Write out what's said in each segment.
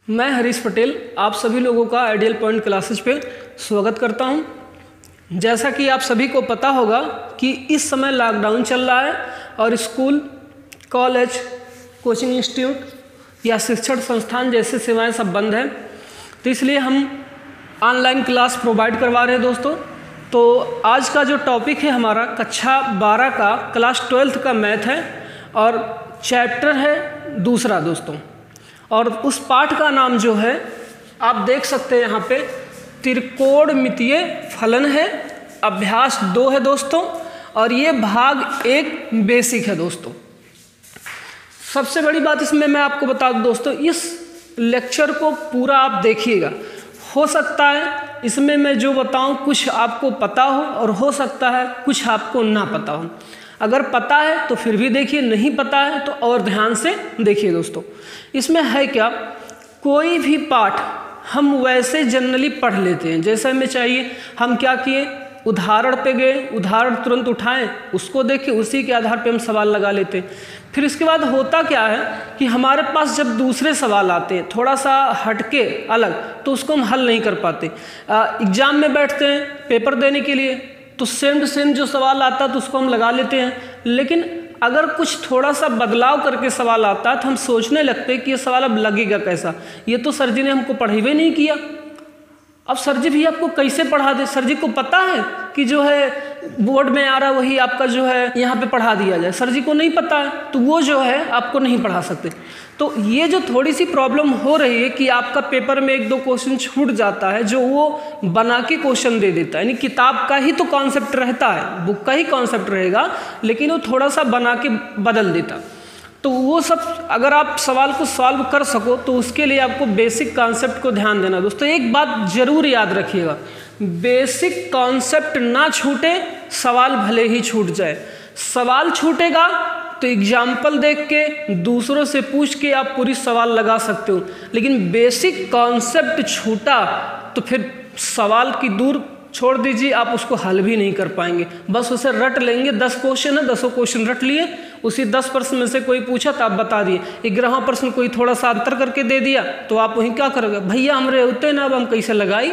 मैं हरीश पटेल आप सभी लोगों का आइडियल पॉइंट क्लासेस पे स्वागत करता हूं। जैसा कि आप सभी को पता होगा कि इस समय लॉकडाउन चल रहा है और स्कूल, कॉलेज, कोचिंग इंस्टीट्यूट या शिक्षण संस्थान जैसे सेवाएं सब बंद हैं, तो इसलिए हम ऑनलाइन क्लास प्रोवाइड करवा रहे हैं दोस्तों। तो आज का जो टॉपिक है हमारा कक्षा 12 का क्लास 12th का मैथ है और चैप्टर है दूसरा दोस्तों। और उस पाठ का नाम जो है आप देख सकते हैं यहाँ पे त्रिकोणमितीय फलन है, अभ्यास 2 है दोस्तों और ये भाग 1 बेसिक है दोस्तों। सबसे बड़ी बात इसमें मैं आपको बता दूं दोस्तों, इस लेक्चर को पूरा आप देखिएगा। हो सकता है इसमें मैं जो बताऊं कुछ आपको पता हो और हो सकता है कुछ आपको ना पता हो। अगर पता है तो फिर भी देखिए, नहीं पता है तो और ध्यान से देखिए दोस्तों। इसमें है क्या, कोई भी पाठ हम वैसे जनरली पढ़ लेते हैं जैसे हमें चाहिए। हम क्या किए, उदाहरण पे गए, उदाहरण तुरंत उठाएं, उसको देखें, उसी के आधार पे हम सवाल लगा लेते हैं। फिर इसके बाद होता क्या है कि हमारे पास जब दूसरे सवाल आते हैं थोड़ा सा हटके अलग, तो उसको हम हल नहीं कर पाते। एग्जाम में बैठते हैं पेपर देने के लिए तो सेम टू सेम जो सवाल आता है तो उसको हम लगा लेते हैं, लेकिन अगर कुछ थोड़ा सा बदलाव करके सवाल आता है तो हम सोचने लगते हैं कि ये सवाल अब लगेगा कैसा, ये तो सर जी ने हमको पढ़ाई नहीं किया। अब सर जी भी आपको कैसे पढ़ा दे, सर जी को पता है कि जो है बोर्ड में आ रहा वही आपका जो है यहाँ पे पढ़ा दिया जाए, सर जी को नहीं पता है तो वो जो है आपको नहीं पढ़ा सकते। तो ये जो थोड़ी सी प्रॉब्लम हो रही है कि आपका पेपर में 1-2 क्वेश्चन छूट जाता है जो वो बना के क्वेश्चन दे देता है, यानी किताब का ही तो कॉन्सेप्ट रहता है, बुक का ही कॉन्सेप्ट रहेगा, लेकिन वो थोड़ा सा बना के बदल देता। तो वो सब अगर आप सवाल को सॉल्व कर सको तो उसके लिए आपको बेसिक कॉन्सेप्ट को ध्यान देना दोस्तों। एक बात जरूर याद रखिएगा, बेसिक कॉन्सेप्ट ना छूटे, सवाल भले ही छूट जाए। सवाल छूटेगा तो एग्जाम्पल देख के दूसरों से पूछ के आप पूरी सवाल लगा सकते हो, लेकिन बेसिक कॉन्सेप्ट छूटा तो फिर सवाल की दूर छोड़ दीजिए, आप उसको हल भी नहीं कर पाएंगे। बस उसे रट लेंगे। 10 क्वेश्चन है, 10 क्वेश्चन रट लिए, उसी 10 प्रश्न में से कोई पूछा तो आप बता दिए। 11वां प्रश्न कोई थोड़ा सा अंतर करके दे दिया तो आप वहीं क्या करोगे, भैया हमरे होते ना, अब हम कैसे लगाई।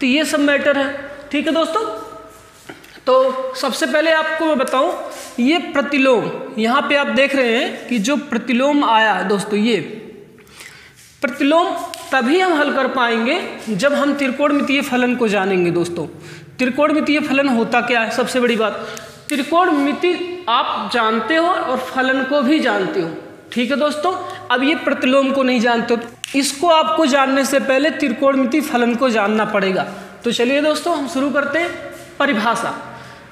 तो ये सब मैटर है, ठीक है दोस्तों। तो सबसे पहले आपको मैं बताऊं, ये प्रतिलोम यहाँ पे आप देख रहे हैं कि जो प्रतिलोम आया है दोस्तों, ये प्रतिलोम तभी हम हल कर पाएंगे जब हम त्रिकोणमितीय फलन को जानेंगे दोस्तों। त्रिकोणमितीय फलन होता क्या है, सबसे बड़ी बात, त्रिकोणमिति आप जानते हो और फलन को भी जानते हो, ठीक है दोस्तों। अब ये प्रतिलोम को नहीं जानते हो तो इसको आपको जानने से पहले त्रिकोणमितीय फलन को जानना पड़ेगा। तो चलिए दोस्तों हम शुरू करते हैं। परिभाषा,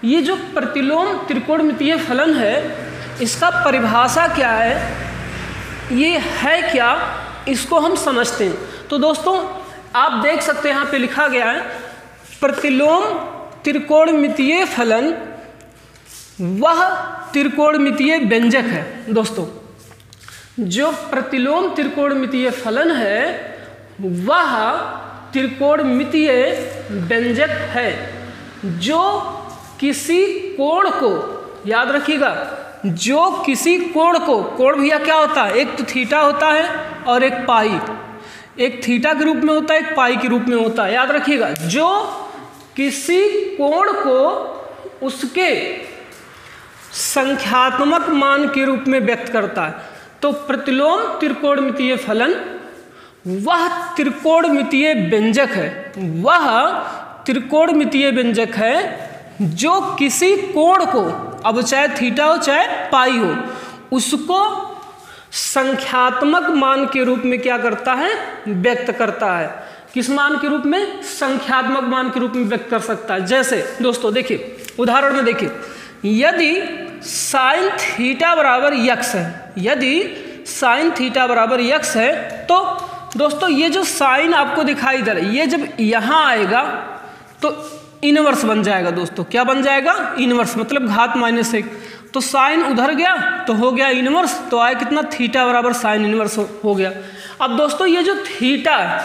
ये जो प्रतिलोम त्रिकोणमितीय फलन है इसका परिभाषा क्या है, ये है क्या, इसको हम समझते हैं। तो दोस्तों आप देख सकते हैं यहाँ पे लिखा गया है, प्रतिलोम त्रिकोणमितीय फलन वह त्रिकोणमितीय व्यंजक है। दोस्तों जो प्रतिलोम त्रिकोणमितीय फलन है वह त्रिकोणमितीय व्यंजक है जो किसी कोण को, याद रखिएगा, जो किसी कोण को, कोण भैया क्या होता है, एक तो थीटा होता है और एक पाई, एक थीटा के रूप में होता है, एक पाई के रूप में होता है, याद रखिएगा। जो किसी कोण को उसके संख्यात्मक मान के रूप में व्यक्त करता है। तो प्रतिलोम त्रिकोणमितीय फलन वह त्रिकोणमितीय व्यंजक है, वह त्रिकोणमितीय व्यंजक है जो किसी कोण को, अब चाहे थीटा हो चाहे पाई हो, उसको संख्यात्मक मान के रूप में क्या करता है, व्यक्त करता है। किस मान के रूप में, संख्यात्मक मान के रूप में व्यक्त कर सकता है। जैसे दोस्तों देखिए उदाहरण में देखिए, यदि साइन थीटा बराबर यक्स है, यदि साइन थीटा बराबर यक्स है तो दोस्तों ये जो साइन आपको दिखाई दे रहा है ये जब यहाँ आएगा तो इनवर्स बन जाएगा दोस्तों। क्या बन जाएगा, इनवर्स, मतलब घात -1। तो साइन उधर गया तो हो गया इनवर्स, तो आया कितना, थीटा बराबर साइन इनवर्स हो गया। अब दोस्तों ये जो थीटा है,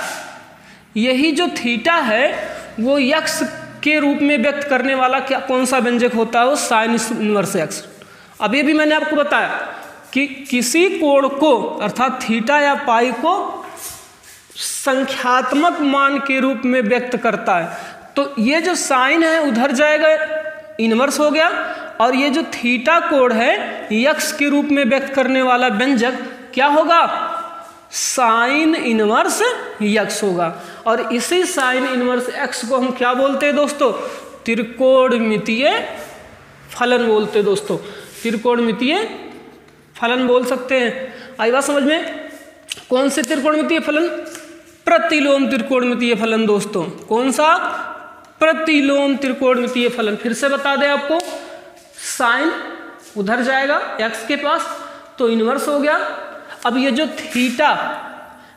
यही जो थीटा है वो यक्स के रूप में व्यक्त करने वाला क्या, कौन सा व्यंजक होता है, वो साइन इनवर्स एक्स। अब ये भी मैंने आपको बताया कि किसी कोण को अर्थात थीटा या पाई को संख्यात्मक मान के रूप में व्यक्त करता है। तो ये जो साइन है उधर जाएगा, इनवर्स हो गया, और ये जो थीटा कोण है यक्स के रूप में व्यक्त करने वाला व्यंजक क्या होगा, साइन इनवर्स यक्स होगा। और इसी साइन इनवर्स एक्स को हम क्या बोलते हैं दोस्तों, त्रिकोणमितीय फलन बोलते हैं दोस्तों, त्रिकोणमितीय फलन बोल सकते हैं। आई बात समझ में? कौन से त्रिकोणमितीय फलन? प्रतिलोम त्रिकोणमितीय फलन दोस्तों। कौन सा? प्रतिलोम त्रिकोणमितीय फलन। फिर से बता दें आपको, साइन उधर जाएगा एक्स के पास तो इनवर्स हो गया। अब ये जो थीटा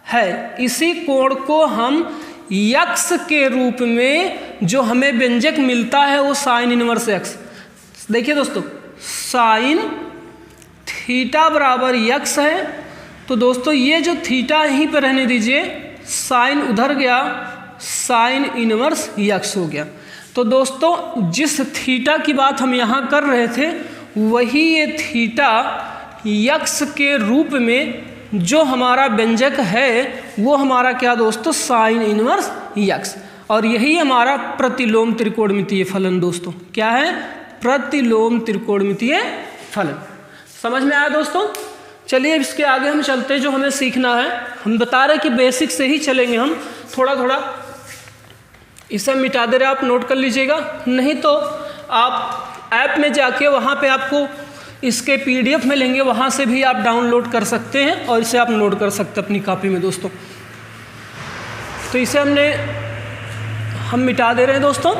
है इसी कोण को हम यक्स के रूप में जो हमें व्यंजक मिलता है वो साइन इनवर्स एक्स। देखिए दोस्तों, साइन थीटा बराबर यक्स है, तो दोस्तों ये जो थीटा यहीं पर रहने दीजिए, साइन उधर गया, साइन इनवर्स यक्स हो गया। तो दोस्तों जिस थीटा की बात हम यहाँ कर रहे थे वही ये थीटा यक्स के रूप में जो हमारा व्यंजक है वो हमारा क्या दोस्तों, साइन इनवर्स यक्स। और यही हमारा प्रतिलोम त्रिकोणमितीय फलन दोस्तों। क्या है? प्रतिलोम त्रिकोणमितीय फलन। समझ में आया दोस्तों? चलिए इसके आगे हम चलते हैं। जो हमें सीखना है, हम बता रहे कि बेसिक से ही चलेंगे हम, थोड़ा थोड़ा इसे मिटा दे रहे, आप नोट कर लीजिएगा। नहीं तो आप ऐप में जाके वहाँ पे आपको इसके PDF में लेंगे, वहाँ से भी आप डाउनलोड कर सकते हैं और इसे आप नोट कर सकते हैं अपनी कॉपी में दोस्तों। तो इसे हम मिटा दे रहे हैं दोस्तों।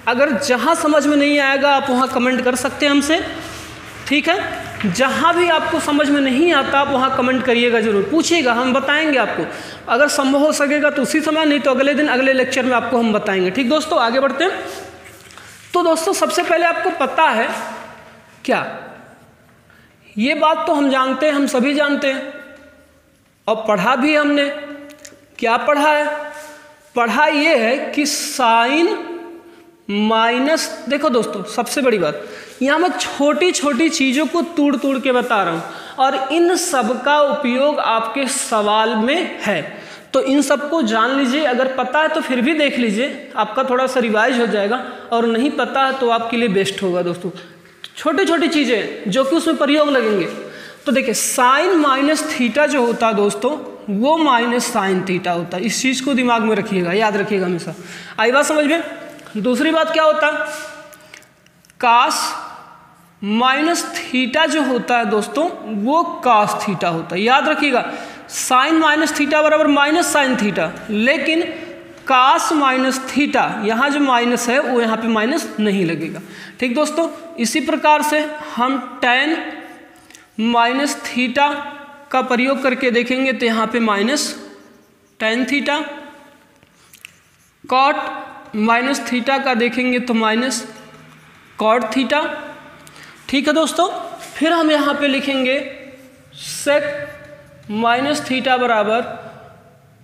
अगर जहाँ समझ में नहीं आएगा आप वहाँ कमेंट कर सकते हैं हमसे, ठीक है? जहाँ भी आपको समझ में नहीं आता आप वहाँ कमेंट करिएगा, जरूर पूछिएगा, हम बताएंगे आपको। अगर संभव हो सकेगा तो उसी समय, नहीं तो अगले दिन अगले लेक्चर में आपको हम बताएंगे। ठीक दोस्तों, आगे बढ़ते हैं। तो दोस्तों सबसे पहले आपको पता है क्या, ये बात तो हम जानते हैं, हम सभी जानते हैं और पढ़ा भी हमने। क्या पढ़ा है? पढ़ा ये है कि साइन माइनस, देखो दोस्तों सबसे बड़ी बात, यहाँ मैं छोटी छोटी चीज़ों को तोड़ तोड़ के बता रहा हूँ और इन सब का उपयोग आपके सवाल में है, तो इन सबको जान लीजिए। अगर पता है तो फिर भी देख लीजिए, आपका थोड़ा सा रिवाइज हो जाएगा, और नहीं पता है तो आपके लिए बेस्ट होगा दोस्तों। छोटी छोटी चीज़ें जो कि उसमें प्रयोग लगेंगे। तो देखिए, साइन माइनस थीटा जो होता है दोस्तों वो माइनस साइन थीटा होता है। इस चीज़ को दिमाग में रखिएगा, याद रखिएगा हमेशा। आई बात समझ में? दूसरी बात क्या होता है, कास माइनस थीटा जो होता है दोस्तों वो कास थीटा होता है। याद रखिएगा, साइन माइनस थीटा बराबर माइनस साइन थीटा, लेकिन कास माइनस थीटा, यहाँ जो माइनस है वो यहाँ पे माइनस नहीं लगेगा। ठीक दोस्तों, इसी प्रकार से हम टैन माइनस थीटा का प्रयोग करके देखेंगे तो यहाँ पे minus tan theta, cot minus theta का देखेंगे तो माइनस कॉट थीटा। ठीक है दोस्तों, फिर हम यहाँ पे लिखेंगे सेक माइनस थीटा बराबर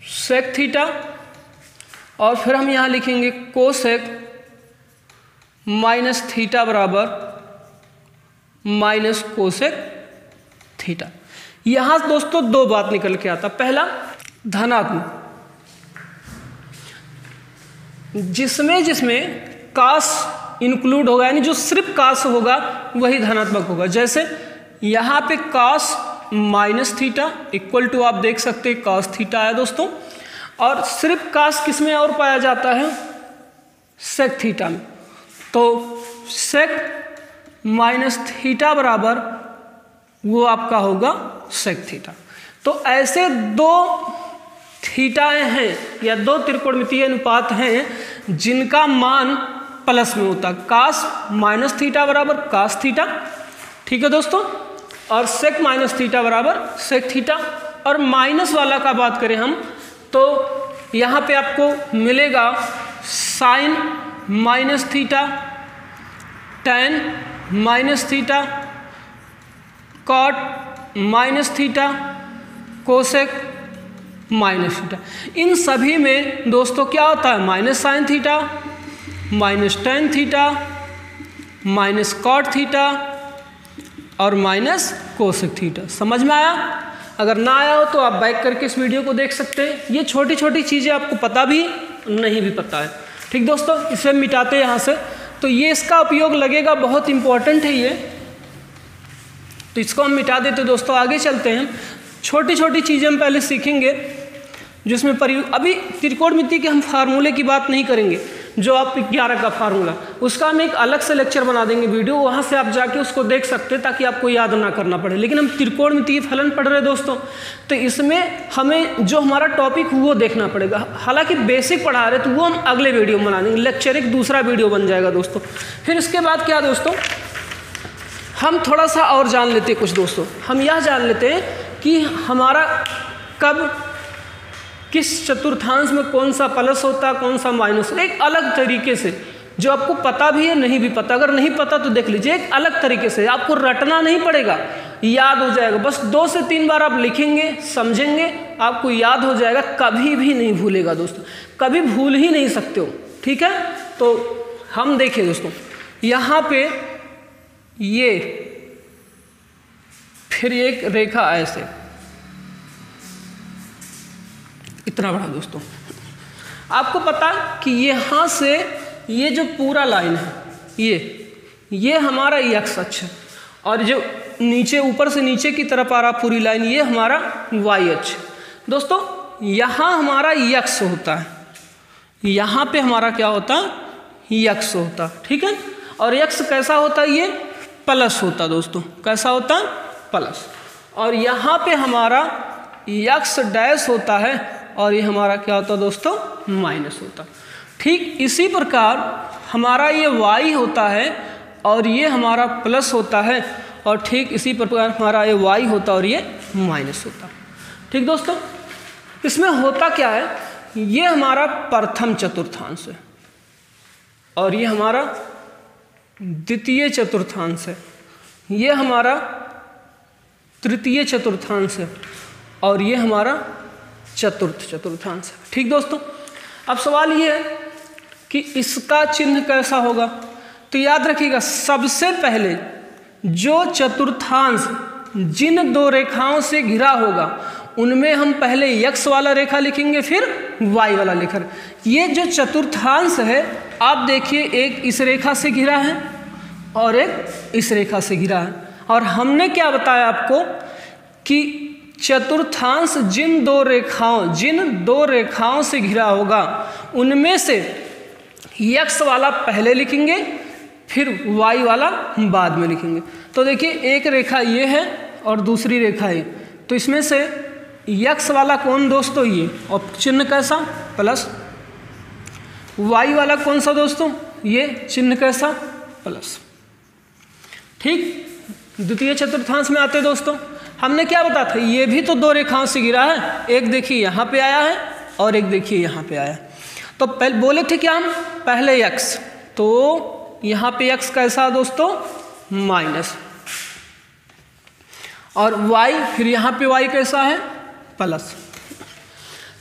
सेक थीटा, और फिर हम यहाँ लिखेंगे कोसेक माइनस थीटा बराबर माइनस कोसेक थीटा। यहाँ दोस्तों दो बात निकल के आता। पहला, धनात्मक, जिसमें कास इंक्लूड होगा, यानी जो सिर्फ कास होगा वही धनात्मक होगा। जैसे यहाँ पे कास माइनस थीटा इक्वल टू, आप देख सकते हैं कास थीटा है दोस्तों, और सिर्फ कास किस में और पाया जाता है, सेक थीटा में। तो सेक माइनस थीटा बराबर वो आपका होगा सेक थीटा। तो ऐसे दो थीटाएं हैं या दो त्रिकोणमितीय अनुपात हैं जिनका मान प्लस में होता है। कास माइनस थीटा बराबर कास थीटा, ठीक है दोस्तों, और सेक माइनस थीटा बराबर सेक थीटा। और माइनस वाला का बात करें हम तो यहाँ पे आपको मिलेगा sine minus theta, tan minus theta, cot minus theta, cosec minus theta. इन सभी में दोस्तों क्या होता है, minus sine theta, minus tan theta, minus cot theta और माइनस कोसेक थीटा। समझ में आया? अगर ना आया हो तो आप बैक करके इस वीडियो को देख सकते हैं। ये छोटी छोटी चीज़ें आपको पता भी नहीं भी पता है। ठीक दोस्तों, इसे मिटाते हैं यहाँ से। तो ये इसका उपयोग लगेगा, बहुत इंपॉर्टेंट है ये, तो इसको हम मिटा देते दोस्तों। आगे चलते हैं, छोटी छोटी चीज़ें हम पहले सीखेंगे जिसमें अभी त्रिकोणमिति के हम फार्मूले की बात नहीं करेंगे, जो आप 11 का फार्मूला, उसका हम एक अलग से लेक्चर बना देंगे वीडियो, वहाँ से आप जाके उसको देख सकते हैं ताकि आपको याद ना करना पड़े। लेकिन हम त्रिकोणमितीय फलन पढ़ रहे हैं दोस्तों, तो इसमें हमें जो हमारा टॉपिक वो देखना पड़ेगा। हालांकि बेसिक पढ़ा रहे तो वो हम अगले वीडियो में बना देंगे, लेक्चर एक दूसरा वीडियो बन जाएगा दोस्तों। फिर इसके बाद क्या दोस्तों, हम थोड़ा सा और जान लेते हैं कुछ दोस्तों। हम यह जान लेते हैं कि हमारा कब किस चतुर्थांश में कौन सा प्लस होता है, कौन सा माइनस, एक अलग तरीके से, जो आपको पता भी है नहीं भी पता। अगर नहीं पता तो देख लीजिए, एक अलग तरीके से, आपको रटना नहीं पड़ेगा, याद हो जाएगा। बस 2 से 3 बार आप लिखेंगे, समझेंगे, आपको याद हो जाएगा, कभी भी नहीं भूलेगा दोस्तों, कभी भूल ही नहीं सकते हो। ठीक है, तो हम देखिए दोस्तों, यहाँ पे ये फिर एक रेखा ऐसे इतना बड़ा दोस्तों, आपको पता कि यहाँ से ये जो पूरा लाइन है ये हमारा x अक्ष है, और जो नीचे ऊपर से नीचे की तरफ आ रहा पूरी लाइन ये हमारा y अक्ष। दोस्तों यहाँ हमारा x होता है, यहाँ पे हमारा क्या होता है, x होता है। ठीक है, और x कैसा होता है, ये प्लस होता है दोस्तों, कैसा होता है, प्लस। और यहाँ पे हमारा x डैश होता है, और ये हमारा क्या होता है दोस्तों, माइनस होता। ठीक इसी प्रकार हमारा ये y होता है और ये हमारा प्लस होता है, और ठीक इसी प्रकार हमारा ये y होता है और ये माइनस होता। ठीक दोस्तों, इसमें होता क्या है, ये हमारा प्रथम चतुर्थांश है और ये हमारा द्वितीय चतुर्थांश है, ये हमारा तृतीय चतुर्थांश है, और ये हमारा चतुर्थ चतुर्थांश है। ठीक दोस्तों, अब सवाल ये है कि इसका चिन्ह कैसा होगा। तो याद रखिएगा, सबसे पहले जो चतुर्थांश जिन 2 रेखाओं से घिरा होगा उनमें हम पहले x वाला रेखा लिखेंगे, फिर y वाला लेकर। ये जो चतुर्थांश है आप देखिए, एक इस रेखा से घिरा है और एक इस रेखा से घिरा है, और हमने क्या बताया आपको कि चतुर्थांश जिन 2 रेखाओं से घिरा होगा उनमें से x वाला पहले लिखेंगे, फिर y वाला बाद में लिखेंगे। तो देखिए, एक रेखा ये है और दूसरी रेखा ये, तो इसमें से x वाला कौन दोस्तों, ये, और चिन्ह कैसा, प्लस। y वाला कौन सा दोस्तों, ये, चिन्ह कैसा, प्लस। ठीक, द्वितीय चतुर्थांश में आते दोस्तों, हमने क्या बताया था, ये भी तो 2 रेखाओं से घिरा है, एक देखिए यहाँ पे आया है और एक देखिए यहाँ पे आया है। तो पहले बोले थे क्या हम, पहले x, तो यहाँ पे x कैसा है दोस्तों, माइनस, और y, फिर यहाँ पे y कैसा है, प्लस।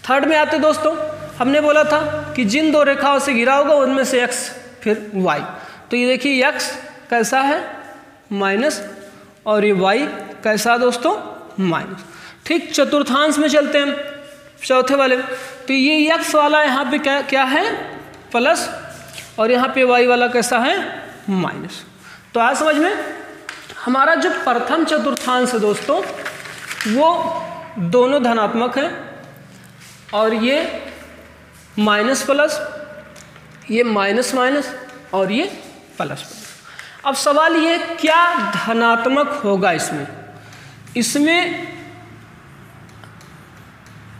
थर्ड में आते दोस्तों, हमने बोला था कि जिन 2 रेखाओं से घिरा होगा उनमें से x फिर y, तो ये देखिए x कैसा है, माइनस, और ये y कैसा दोस्तों, माइनस। ठीक, चतुर्थांश में चलते हैं, चौथे वाले। तो ये x वाला यहाँ पे क्या है, प्लस, और यहाँ पे y वाला कैसा है, माइनस। तो आज समझ में, हमारा जो प्रथम चतुर्थांश है दोस्तों वो दोनों धनात्मक है, और ये माइनस प्लस, ये माइनस माइनस, और ये प्लस प्लस। अब सवाल ये, क्या धनात्मक होगा इसमें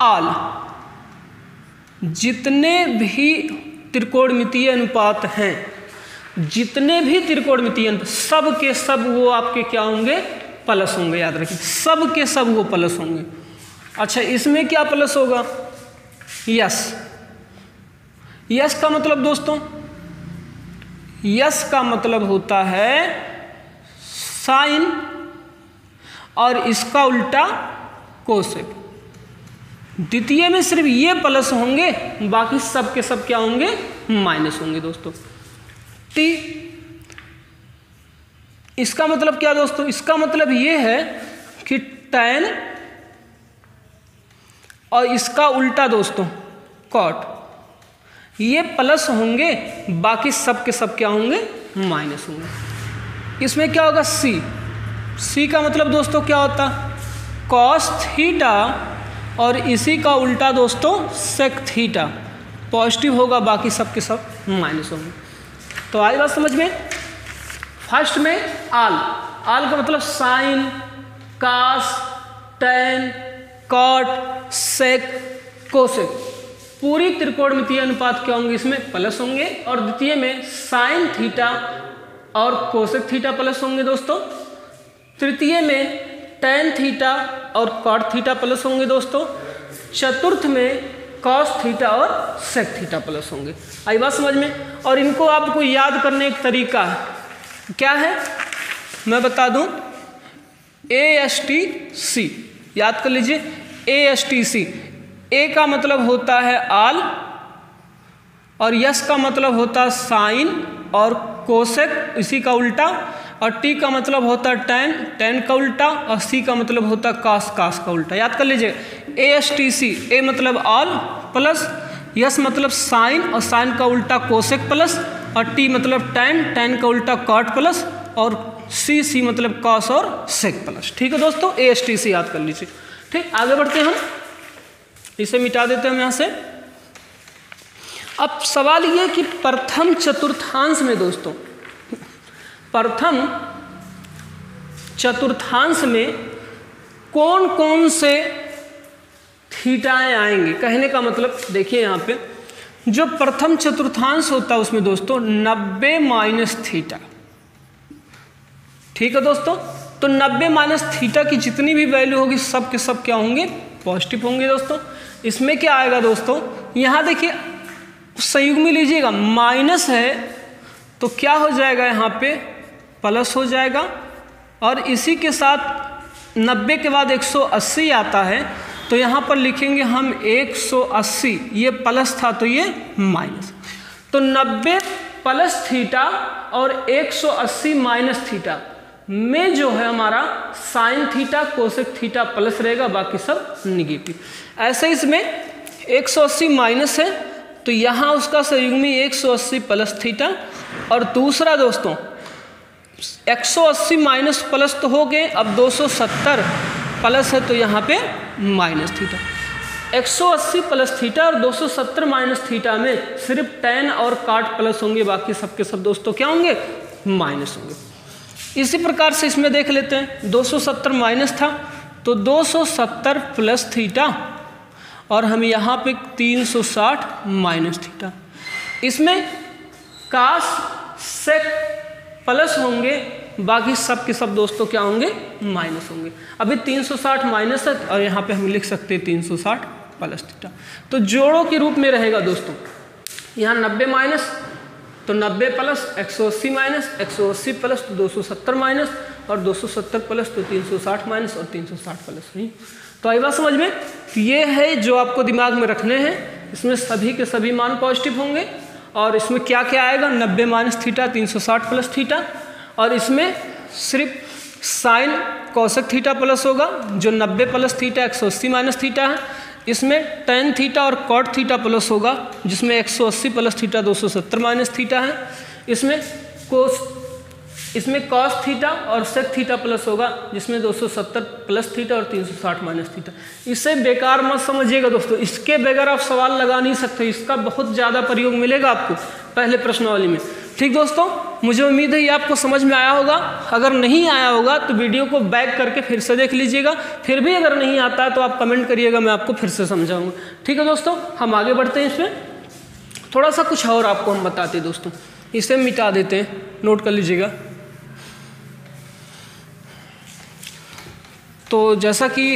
आल जितने भी त्रिकोणमितीय अनुपात हैं, जितने भी त्रिकोणमितीय अनुपात, सब के सब वो आपके क्या होंगे, प्लस होंगे। याद रखिए, सब के सब वो प्लस होंगे। अच्छा, इसमें क्या प्लस होगा, यस। यस का मतलब दोस्तों, यस का मतलब होता है साइन, और इसका उल्टा कोसेक। द्वितीय में सिर्फ ये प्लस होंगे, बाकी सब के सब क्या होंगे, माइनस होंगे दोस्तों। टी, इसका मतलब क्या दोस्तों, इसका मतलब ये है कि tan और इसका उल्टा दोस्तों कॉट, ये प्लस होंगे, बाकी सब के सब क्या होंगे, माइनस होंगे। इसमें क्या होगा, सी का मतलब दोस्तों क्या होता, कॉस थीटा, और इसी का उल्टा दोस्तों सेक थीटा, पॉजिटिव होगा, बाकी सब के सब माइनस होंगे। तो आई बात समझ में। फर्स्ट में आल का मतलब साइन, कास, टैन, कॉट, सेक, कोसेक, पूरी त्रिकोणमितीय अनुपात क्या होंगे, इसमें प्लस होंगे। और द्वितीय में साइन थीटा और कोसेक थीटा प्लस होंगे दोस्तों। तृतीय में टैन थीटा और कॉट थीटा प्लस होंगे दोस्तों। चतुर्थ में कॉस थीटा और सेक थीटा प्लस होंगे। आई बात समझ में। और इनको आपको याद करने एक तरीका है, क्या है मैं बता दूं, ASTC याद कर लीजिए। ASTC, ए का मतलब होता है आल, और यस का मतलब होता है साइन और कोसेक इसी का उल्टा, और टी का मतलब होता है टैन, टैन का उल्टा, और सी का मतलब होता है कास, कास का उल्टा। याद कर लीजिए ASTC, ए मतलब आल प्लस, यस मतलब साइन और साइन का उल्टा कोसेक प्लस, और टी मतलब टैन, टैन का उल्टा कॉट प्लस, और सी मतलब कॉस और सेक प्लस। ठीक है दोस्तों, ASTC याद कर लीजिए। ठीक, आगे बढ़ते हैं हम, इसे मिटा देते हैं हम यहाँ से। अब सवाल ये कि प्रथम चतुर्थांश में दोस्तों, प्रथम चतुर्थांश में कौन कौन से थीटाएं आएंगे। कहने का मतलब देखिए यहाँ पे जो प्रथम चतुर्थांश होता है उसमें दोस्तों 90 माइनस थीटा। ठीक है दोस्तों, तो 90 माइनस थीटा की जितनी भी वैल्यू होगी सब के सब क्या होंगे, पॉजिटिव होंगे दोस्तों। इसमें क्या आएगा दोस्तों, यहाँ देखिए संयुग्मी लीजिएगा, माइनस है तो क्या हो जाएगा, यहाँ पे प्लस हो जाएगा, और इसी के साथ 90 के बाद 180 आता है, तो यहाँ पर लिखेंगे हम 180, ये प्लस था तो ये माइनस। तो 90 प्लस थीटा और 180 माइनस थीटा में जो है हमारा sine theta cosec theta plus रहेगा, बाकी सब निगेटिव। ऐसे इसमें 180 माइनस है तो यहाँ उसका संयुग्मी 180 प्लस थीटा, और दूसरा दोस्तों 180 माइनस प्लस तो हो गए, अब 270 प्लस है तो यहाँ पे माइनस थीटा। 180 प्लस थीटा और 270 माइनस थीटा में सिर्फ टैन और काट प्लस होंगे, बाकी सबके सब दोस्तों क्या होंगे, माइनस होंगे। इसी प्रकार से इसमें देख लेते हैं, 270 माइनस था तो 270 प्लस थीटा, और हम यहाँ पे 360 माइनस थीटा। इसमें कास सेक प्लस होंगे, बाकी सब के सब दोस्तों क्या होंगे, माइनस होंगे। अभी 360 माइनस है और यहाँ पे हम लिख सकते हैं 360 प्लस थीटा। तो जोड़ों के रूप में रहेगा दोस्तों, यहाँ 90 माइनस तो 90 प्लस, 180 माइनस, 180 प्लस तो 270 माइनस, और 270 प्लस तो 360 माइनस, और 360 प्लस नहीं। तो आई बात समझ में। ये है जो आपको दिमाग में रखने हैं, इसमें सभी के सभी मान पॉजिटिव होंगे। और इसमें क्या क्या आएगा, 90 माइनस थीटा, 360 प्लस थीटा, और इसमें सिर्फ साइन कोसेक थीटा प्लस होगा, जो 90 प्लस थीटा 180 माइनस थीटा है। इसमें टैन थीटा और कॉट थीटा प्लस होगा, जिसमें 180 प्लस थीटा 270 माइनस थीटा है। इसमें कॉस थीटा और सेक थीटा प्लस होगा, जिसमें 270 प्लस थीटा और 360 माइनस थीटा। इसे बेकार मत समझिएगा दोस्तों, इसके बगैर आप सवाल लगा नहीं सकते, इसका बहुत ज़्यादा प्रयोग मिलेगा आपको पहले प्रश्नावली में। ठीक दोस्तों, मुझे उम्मीद है ये आपको समझ में आया होगा। अगर नहीं आया होगा तो वीडियो को बैक करके फिर से देख लीजिएगा, फिर भी अगर नहीं आता है तो आप कमेंट करिएगा, मैं आपको फिर से समझाऊंगा। ठीक है दोस्तों, हम आगे बढ़ते हैं। इसमें थोड़ा सा कुछ और आपको हम बताते हैं दोस्तों, इसे मिटा देते हैं, नोट कर लीजिएगा। तो जैसा कि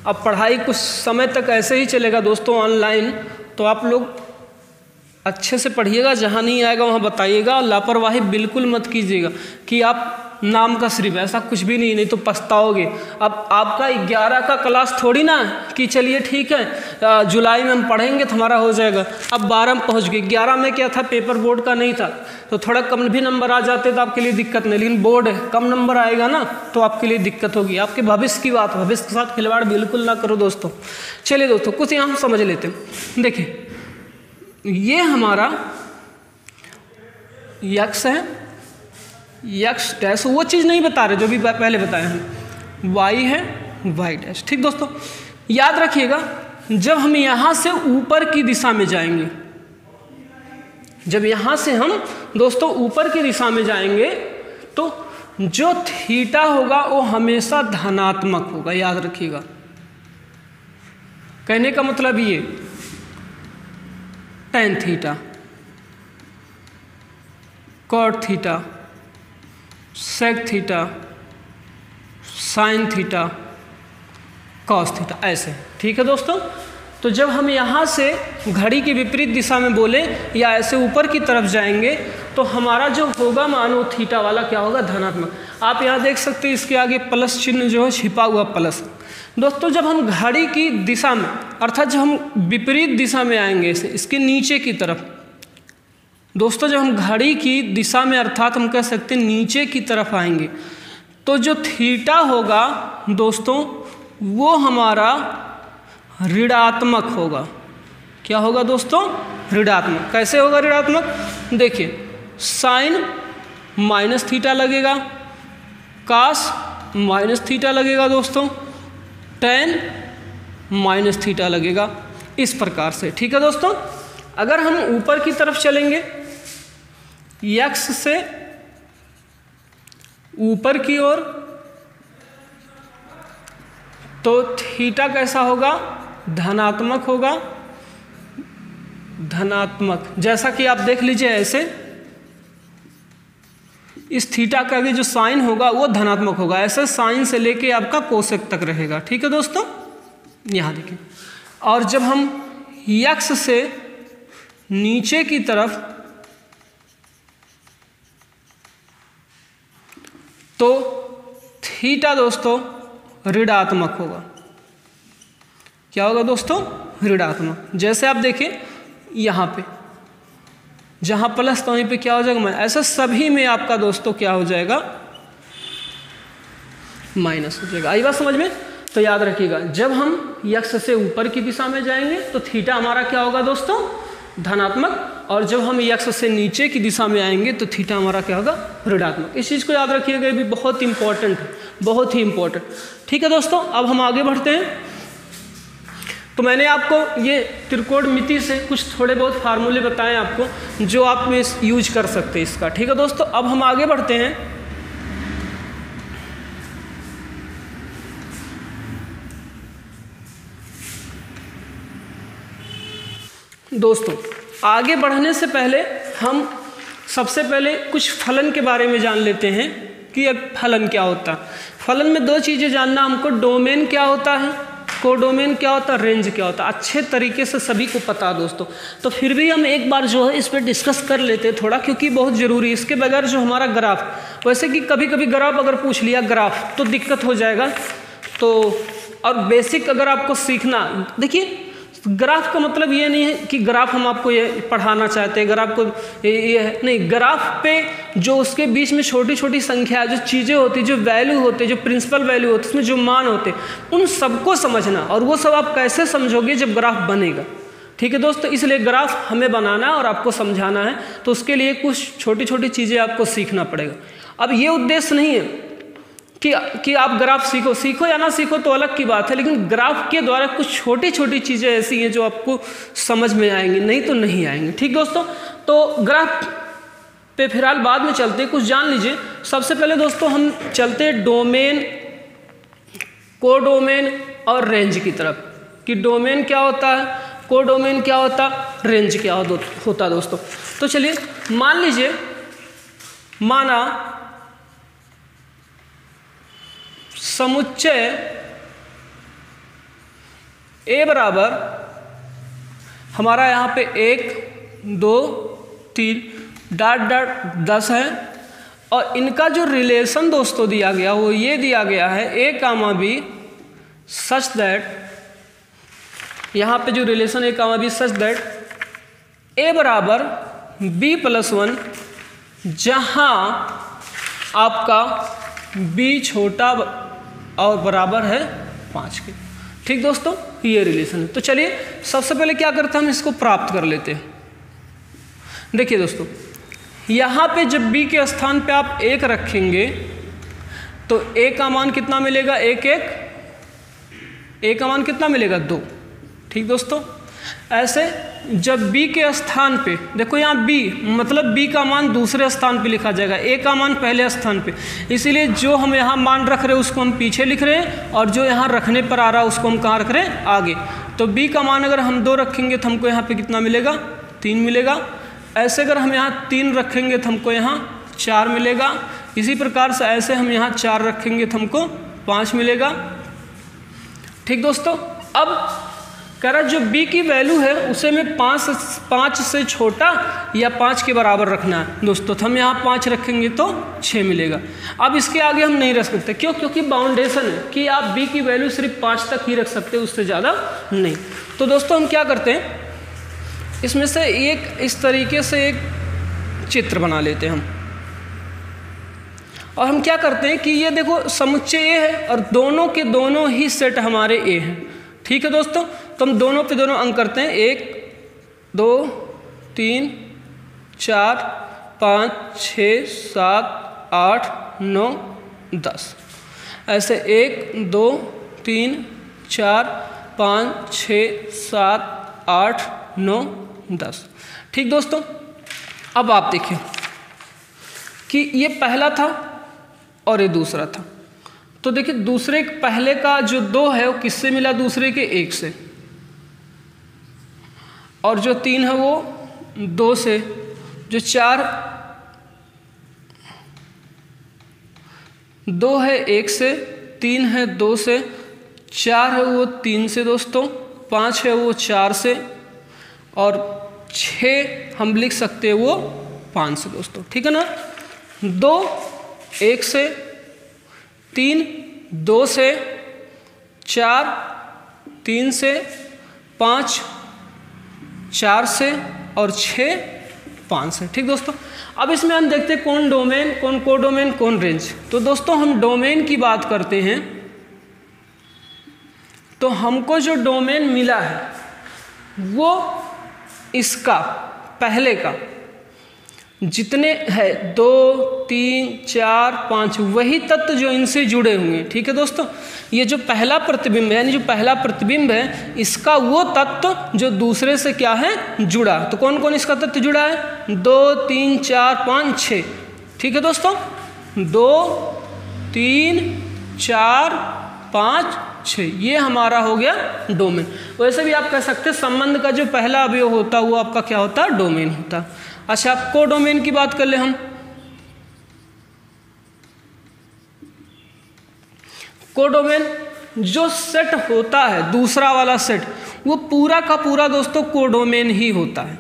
अब पढ़ाई कुछ समय तक ऐसे ही चलेगा दोस्तों ऑनलाइन, तो आप लोग अच्छे से पढ़िएगा, जहाँ नहीं आएगा वहाँ बताइएगा, लापरवाही बिल्कुल मत कीजिएगा कि आप नाम का सिर्फ, ऐसा कुछ भी नहीं, नहीं तो पछताओगे। अब आपका 11 का क्लास थोड़ी ना कि चलिए ठीक है जुलाई में हम पढ़ेंगे तो हमारा हो जाएगा। अब 12 में पहुँच गए, 11 में क्या था, पेपर बोर्ड का नहीं था, तो थोड़ा कम भी नंबर आ जाते तो आपके लिए दिक्कत नहीं, लेकिन बोर्ड है, कम नंबर आएगा ना तो आपके लिए दिक्कत होगी। आपके भविष्य की बात, भविष्य के साथ खिलवाड़ बिल्कुल ना करो दोस्तों। चलिए दोस्तों कुछ यहाँ समझ लेते हैं। देखिए ये हमारा यक्स है, यक्स डैश वो चीज़ नहीं बता रहे जो भी पहले बताए हैं, वाई है वाई डैश। ठीक दोस्तों, याद रखिएगा जब हम यहाँ से ऊपर की दिशा में जाएंगे, जब यहाँ से हम दोस्तों ऊपर की दिशा में जाएंगे तो जो थीटा होगा वो हमेशा धनात्मक होगा, याद रखिएगा। कहने का मतलब ये tan theta, cot theta, sec theta, sine theta, cos theta, ऐसे। ठीक है दोस्तों, तो जब हम यहाँ से घड़ी की विपरीत दिशा में बोले या ऐसे ऊपर की तरफ जाएंगे तो हमारा जो होगा मानो थीटा वाला क्या होगा, धनात्मक। आप यहाँ देख सकते हैं इसके आगे प्लस चिन्ह जो है छिपा हुआ प्लस। दोस्तों जब हम घड़ी की दिशा में अर्थात जब हम विपरीत दिशा में आएंगे इसके नीचे की तरफ, दोस्तों जब हम घड़ी की दिशा में अर्थात हम कह सकते हैं नीचे की तरफ आएंगे तो जो थीटा होगा दोस्तों वो हमारा ऋणात्मक होगा। क्या होगा दोस्तों, ऋणात्मक। कैसे होगा ऋणात्मक, देखिए साइन माइनस थीटा लगेगा, कास माइनस थीटा लगेगा दोस्तों, टेन माइनस थीटा लगेगा, इस प्रकार से। ठीक है दोस्तों, अगर हम ऊपर की तरफ चलेंगे यक्स से ऊपर की ओर तो थीटा कैसा होगा, धनात्मक होगा, धनात्मक। जैसा कि आप देख लीजिए ऐसे इस थीटा का भी जो साइन होगा वो धनात्मक होगा, ऐसे साइन से लेके आपका कोसेक तक रहेगा। ठीक है दोस्तों, यहाँ देखिए। और जब हम यक्स से नीचे की तरफ तो थीटा दोस्तों ऋणात्मक होगा। क्या होगा दोस्तों, ऋणात्मक। जैसे आप देखिए यहाँ पे जहाँ प्लस तो वहीं पे क्या हो जाएगा माइनस, ऐसा सभी में आपका दोस्तों क्या हो जाएगा, माइनस हो जाएगा। आई बात समझ में। तो याद रखिएगा जब हम यक्स से ऊपर की दिशा में जाएंगे तो थीटा हमारा क्या होगा दोस्तों, धनात्मक, और जब हम यक्स से नीचे की दिशा में आएंगे तो थीटा हमारा क्या होगा, ऋणात्मक। इस चीज़ को याद रखिएगा, ये भी बहुत इंपॉर्टेंट है, बहुत ही इंपॉर्टेंट। ठीक है दोस्तों, अब हम आगे बढ़ते हैं। तो मैंने आपको ये त्रिकोणमिति से कुछ थोड़े बहुत फार्मूले बताए आपको जो आप यूज कर सकते हैं इसका। ठीक है दोस्तों, अब हम आगे बढ़ते हैं। दोस्तों आगे बढ़ने से पहले हम सबसे पहले कुछ फलन के बारे में जान लेते हैं कि अब फलन क्या होता है। फलन में दो चीज़ें जानना हमको, डोमेन क्या होता है, कोडोमेन क्या होता है, रेंज क्या होता है। अच्छे तरीके से सभी को पता दोस्तों, तो फिर भी हम एक बार जो है इस पर डिस्कस कर लेते हैं थोड़ा, क्योंकि बहुत ज़रूरी है। इसके बगैर जो हमारा ग्राफ, वैसे कि कभी कभी ग्राफ अगर पूछ लिया ग्राफ तो दिक्कत हो जाएगा। तो और बेसिक अगर आपको सीखना, देखिए ग्राफ का मतलब ये नहीं है कि ग्राफ हम आपको ये पढ़ाना चाहते हैं, ग्राफ को ये है नहीं। ग्राफ पे जो उसके बीच में छोटी छोटी संख्या, जो चीज़ें होती, जो वैल्यू होते, जो प्रिंसिपल वैल्यू होते, उसमें जो मान होते, उन सबको समझना, और वो सब आप कैसे समझोगे जब ग्राफ बनेगा। ठीक है दोस्तों, इसलिए ग्राफ हमें बनाना और आपको समझाना है, तो उसके लिए कुछ छोटी छोटी चीज़ें आपको सीखना पड़ेगा। अब ये उद्देश्य नहीं है कि आप ग्राफ सीखो या ना सीखो तो अलग की बात है, लेकिन ग्राफ के द्वारा कुछ छोटी छोटी चीज़ें ऐसी हैं जो आपको समझ में आएंगी, नहीं तो नहीं आएंगी। ठीक दोस्तों, तो ग्राफ पे फिलहाल बाद में चलते हैं, कुछ जान लीजिए। सबसे पहले दोस्तों हम चलते हैं डोमेन, कोडोमेन और रेंज की तरफ, कि डोमेन क्या होता है, कोडोमेन क्या होता, रेंज क्या होता दोस्तों। तो चलिए मान लीजिए, माना समुच्चय ए बराबर हमारा यहाँ पे 1 2 3 डॉट डॉट 10 है, और इनका जो रिलेशन दोस्तों दिया गया वो ये दिया गया है ए कामा बी सच दैट, यहाँ पे जो relation A comma B such that A बराबर बी प्लस 1, जहाँ आपका बी छोटा और बराबर है 5 के। ठीक दोस्तों, ये रिलेशन है। तो चलिए सबसे पहले क्या करते हैं, हम इसको प्राप्त कर लेते हैं। देखिए दोस्तों, यहाँ पे जब b के स्थान पे आप 1 रखेंगे तो a का मान कितना मिलेगा, 1 1, a का मान कितना मिलेगा 2। ठीक दोस्तों, ऐसे जब b के स्थान पे देखो, यहाँ b मतलब b का मान दूसरे स्थान पे लिखा जाएगा, a का मान पहले स्थान पे, इसीलिए जो हम यहाँ मान रख रहे हैं उसको हम पीछे लिख रहे हैं और जो यहाँ रखने पर आ रहा है उसको हम कहाँ रख रहे हैं, आगे। तो b का मान अगर हम 2 रखेंगे तो हमको यहाँ पे कितना मिलेगा, 3 मिलेगा। ऐसे अगर हम यहाँ 3 रखेंगे तो हमको यहाँ 4 मिलेगा। इसी प्रकार से ऐसे हम यहाँ 4 रखेंगे तो हमको 5 मिलेगा। ठीक दोस्तों, अब कह रहा जो b की वैल्यू है उसे में 5 से छोटा या 5 के बराबर रखना है दोस्तों, तो हम यहाँ 5 रखेंगे तो 6 मिलेगा। अब इसके आगे हम नहीं रख सकते, क्यों? क्योंकि बाउंडेशन है कि आप b की वैल्यू सिर्फ 5 तक ही रख सकते हैं, उससे ज़्यादा नहीं। तो दोस्तों हम क्या करते हैं, इसमें से एक इस तरीके से एक चित्र बना लेते हैं हम, और हम क्या करते हैं कि ये देखो समुच्चय ए है और दोनों के दोनों ही सेट हमारे ए हैं। ठीक है दोस्तों, तो हम दोनों पे दोनों अंक करते हैं, 1 2 3 4 5 6 7 8 9 10। ऐसे 1 2 3 4 5 6 7 8 9 10। ठीक दोस्तों, अब आप देखिए कि ये पहला था और ये दूसरा था। तो देखिए दूसरे पहले का जो 2 है वो किससे मिला, दूसरे के 1 से, और जो 3 है वो 2 से, जो 4 2 है 1 से, 3 है 2 से, 4 है वो 3 से दोस्तों, 5 है वो 4 से, और 6 हम लिख सकते हैं वो 5 से दोस्तों। ठीक है ना, 2 1 से, 3 2 से, 4 3 से, 5 4 से, और 6 5 से। ठीक दोस्तों, अब इसमें हम देखते हैं कौन डोमेन, कौन कोडोमेन, कौन रेंज। तो दोस्तों हम डोमेन की बात करते हैं, तो हमको जो डोमेन मिला है वो इसका पहले का जितने है 2 3 4 5 वही तत्व जो इनसे जुड़े हुए हैं। ठीक है दोस्तों, ये जो पहला प्रतिबिंब है यानी जो पहला प्रतिबिंब है इसका वो तत्व जो दूसरे से क्या है, जुड़ा। तो कौन कौन इसका तत्व जुड़ा है, 2 3 4 5 6। ठीक है दोस्तों, 2 3 4 5 6 ये हमारा हो गया डोमेन। वैसे भी आप कह सकते हैं संबंध का जो पहला अवयव होता है वो आपका क्या होता है, डोमेन होता है। अच्छा, आप कोडोमेन की बात कर ले हम। कोडोमेन जो सेट होता है दूसरा वाला सेट, वो पूरा का पूरा दोस्तों कोडोमेन ही होता है।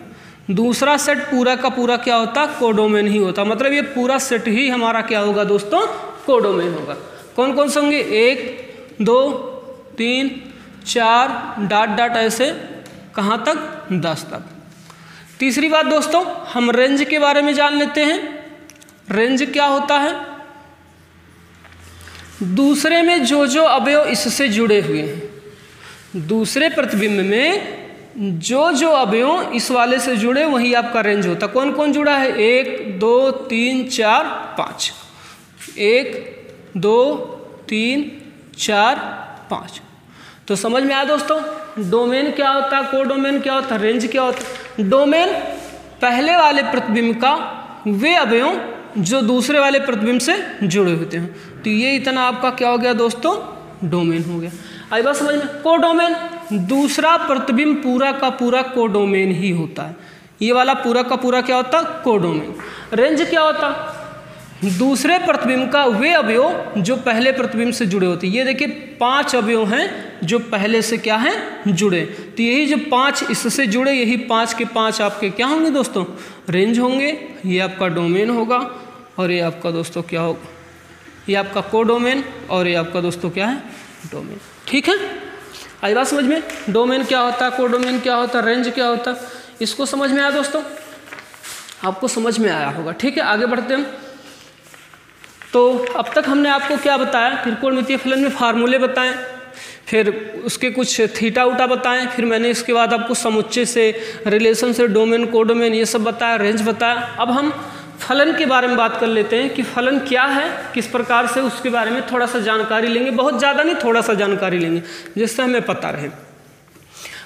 दूसरा सेट पूरा का पूरा क्या होता है, कोडोमेन ही होता है। मतलब ये पूरा सेट ही हमारा क्या होगा दोस्तों, कोडोमेन होगा। कौन कौन से होंगे, 1 2 3 4 डॉट डॉट ऐसे कहाँ तक, 10 तक। तीसरी बात दोस्तों, हम रेंज के बारे में जान लेते हैं। रेंज क्या होता है, दूसरे में जो जो अवयव इससे जुड़े हुए हैं, दूसरे प्रतिबिंब में जो जो अवयव इस वाले से जुड़े वही आपका रेंज होता है। कौन कौन जुड़ा है, 1 2 3 4 5, 1 2 3 4 5। तो समझ में आया दोस्तों, डोमेन क्या होता है, कोडोमेन क्या होता है, रेंज क्या होता है। डोमेन पहले वाले प्रतिबिंब का वे अवयव जो दूसरे वाले प्रतिबिंब से जुड़े होते हैं। तो ये इतना आपका क्या हो गया दोस्तों, डोमेन हो गया। आई बात समझ में। कोडोमेन दूसरा प्रतिबिंब पूरा का पूरा कोडोमेन ही होता है। ये वाला पूरा का पूरा क्या होता है, कोडोमेन। रेंज क्या होता, दूसरे प्रतिबिंब का वे अवयव जो पहले प्रतिबिंब से जुड़े होते हैं। ये देखिए 5 अवयव हैं जो पहले से क्या हैं, जुड़े। तो यही जो 5 इससे जुड़े, यही 5 के 5 आपके क्या होंगे दोस्तों, रेंज होंगे। ये आपका डोमेन होगा। और ये आपका दोस्तों क्या होगा, ये आपका कोडोमेन और ये आपका दोस्तों क्या है, डोमेन। ठीक है, आई बात समझ में? डोमेन क्या होता है, कोडोमेन क्या होता है, रेंज क्या होता है, इसको समझ में आया दोस्तों? आपको समझ में आया होगा। ठीक है, आगे बढ़ते हैं। तो अब तक हमने आपको क्या बताया, त्रिकोणमितीय फलन में फार्मूले बताएं, फिर उसके कुछ थीटा उटा बताएं, फिर मैंने इसके बाद आपको समुच्चय से, रिलेशन से, डोमेन, कोडोमेन ये सब बताया, रेंज बताया। अब हम फलन के बारे में बात कर लेते हैं कि फलन क्या है, किस प्रकार से, उसके बारे में थोड़ा सा जानकारी लेंगे, बहुत ज़्यादा नहीं, थोड़ा सा जानकारी लेंगे जिससे हमें पता रहे।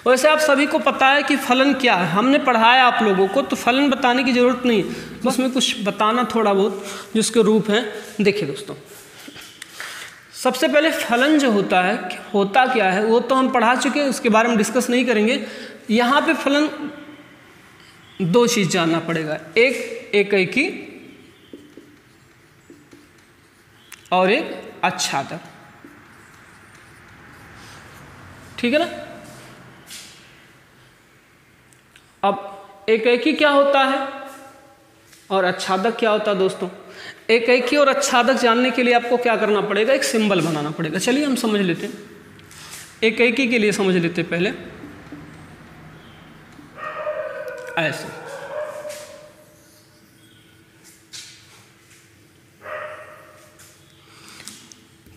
वैसे आप सभी को पता है कि फलन क्या है, हमने पढ़ाया आप लोगों को, तो फलन बताने की ज़रूरत नहीं, उसमें कुछ बताना थोड़ा बहुत जिसके रूप हैं। देखिए दोस्तों, सबसे पहले फलन जो होता है, होता क्या है वो तो हम पढ़ा चुके हैं, उसके बारे में डिस्कस नहीं करेंगे। यहाँ पे फलन दो चीज़ जानना पड़ेगा, एक एकैकी और एक आच्छादक। ठीक है ना? अब एकैकी क्या होता है और आच्छादक क्या होता है दोस्तों? एकैकी और आच्छादक जानने के लिए आपको क्या करना पड़ेगा, एक सिंबल बनाना पड़ेगा। चलिए हम समझ लेते हैं। एकैकी के लिए समझ लेते हैं पहले, ऐसे।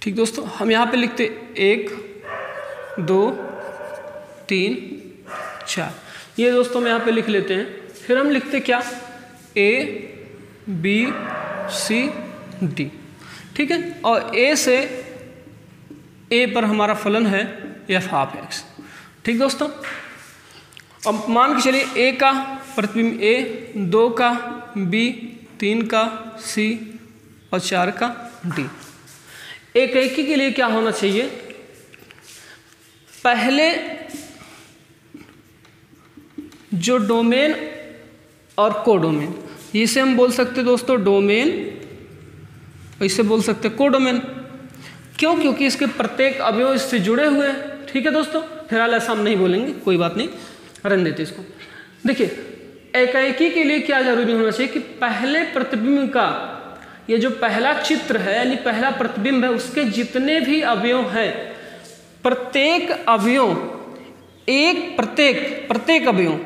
ठीक दोस्तों, हम यहाँ पे लिखते 1 2 3 4, ये दोस्तों हम यहाँ पे लिख लेते हैं। फिर हम लिखते क्या, A B C D। ठीक है, और A से A पर हमारा फलन है f(x). ठीक दोस्तों, अब मान के चलिए A का प्रतिबिंब A, 2 का B, 3 का C और 4 का D। एकैकी के लिए क्या होना चाहिए, पहले जो डोमेन और कोडोमेन, इसे हम बोल सकते दोस्तों डोमेन, इसे बोल सकते कोडोमेन। क्यों? क्योंकि इसके प्रत्येक अवयव इससे जुड़े हुए हैं। ठीक है दोस्तों, फिलहाल ऐसा हम नहीं बोलेंगे, कोई बात नहीं, रहने देते इसको। देखिए, एकैकी के लिए क्या जरूरी होना चाहिए कि पहले प्रतिबिंब का, ये जो पहला चित्र है यानी पहला प्रतिबिंब है, उसके जितने भी अवयव हैं, प्रत्येक अवयव, प्रत्येक अवयव